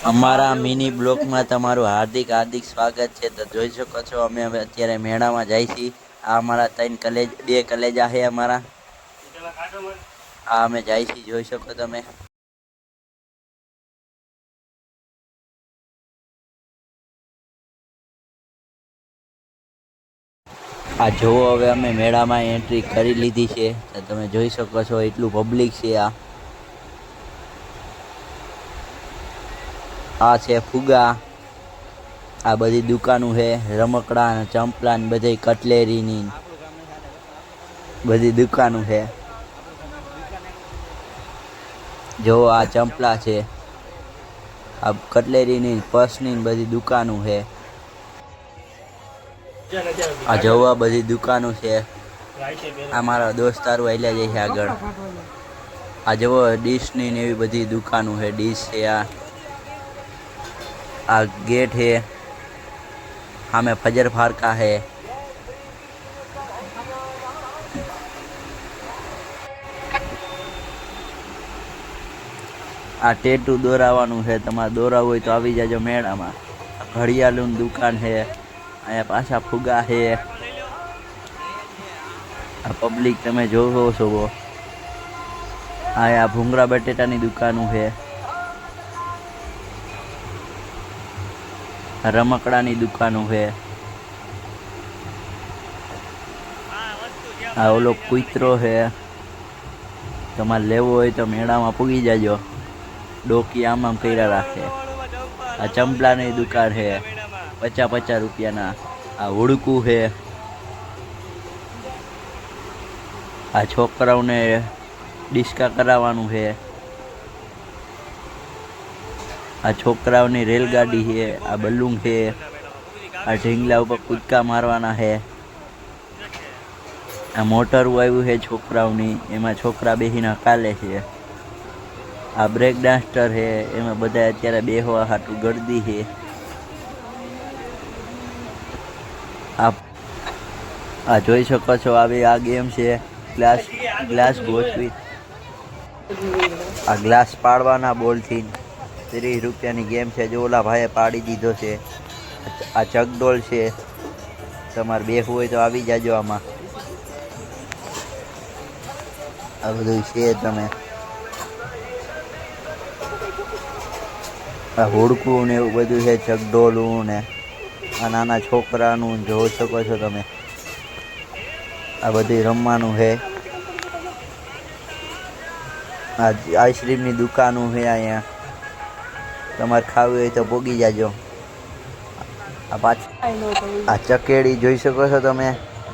અમારા મિની બ્લોકમાં તમારું હાર્દિક હાર્દિક સ્વાગત છે. તો જોઈ શકો છો અમે હવે અત્યારે મેળામાં જાય છીએ. આ અમારા બે કલેજા છે અમારા. આ અમે જાય છીએ, જોઈ શકો તમે. આ જોવો, હવે અમે મેળામાં એન્ટ્રી કરી લીધી છે. તો તમે જોઈ શકો છો એટલું પબ્લિક છે. આ છે ફુગા. આ બધી દુકાનો છે, રમકડા ને ચંપલા ને બધી કટલેરીની બધી દુકાનો છે. જો આ ચંપલા છે, આ કટલેરીની પર્સની બધી દુકાનો છે. આ જોવા બધી દુકાનો છે. આ મારા દોસ્તારો આયલા જાય છે આગળ. આ જોવો ડીશની ને એવી બધી દુકાનો છે. ડીશ છે. આ ગેટ है, हमें फजर फारका है. આ ટેટુ દોરાવાનું છે. તમારે દોરાવું હોય તો આવી જાજો મેળામાં. ઘડિયાળની દુકાન છે. અહીંયા પાછા ફુગા છે. આ પબ્લિક તમે જોવો છો. અહીંયા ભૂંગળા બટેટાની દુકાનો છે. રમકડાની દુકાનો છે. આ ઓલો કૂતરો છે. તમારે લેવો હોય તો મેળામાં પૂગી જાજો. ડોકી આમ કર્યા રાખે. આ ચંપલાની દુકાન છે, 50 રૂપિયાના. આ હુડકું છે. આ છોકરાઓને ડિસ્કા કરાવવાનું છે. આ છોકરાઓની રેલગાડી છે. આ બલૂન છે. આ ઢીંગલા ઉપર કૂદકા મારવાના છે. આ મોટર આવ્યું છે છોકરાઓની, એમાં છોકરા બેસીને કાલે છે. આ બ્રેક ડાન્સર છે, એમાં બધા અત્યારે બેહવા હાટું ગળદી છે. આ જોઈ શકો છો, આવી આ ગેમ છે. ગ્લાસ ગોઠવી, આ ગ્લાસ પાડવાના બોલથી 30 રૂપિયાની ગેમ છે. જો ઓલા ભાઈએ પાડી દીધો છે. આ ચકડોળ છે. તમારે બેસવું હોય તો આવી જાજો આમાં. આ બધું છે. તમે આ હોડકું ને એવું બધું છે. ચકડોળું ને આ નાના છોકરાનું જોઈ શકો છો તમે. આ બધું રમવાનું છે. આ આઈસ્ક્રીમની દુકાનો છે અહીંયા. તમારે ખાવી હોય તો પોગી જાજો. આ ચકેડી જોઈ શકો છો તમે.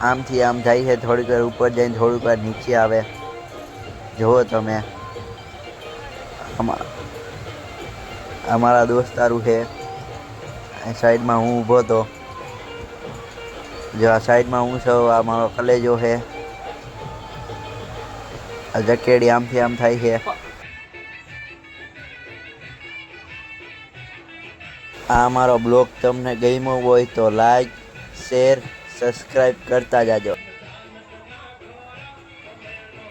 આમથી આમ જાય છે, થોડીક વાર ઉપર જઈને થોડીક વાર નીચે આવે. જુઓ તમે. અમારા દોસ્તારું છે. સાઈડમાં હું ઊભો હતો. જો આ સાઈડમાં હું છું. આ મારો કલેજો છે. આ ચકેડી આમથી આમ થાય છે. આ અમારો બ્લોગ તમને ગમ્યો હોય તો લાઈક, શેર, સબસ્ક્રાઈબ કરતા જાજો.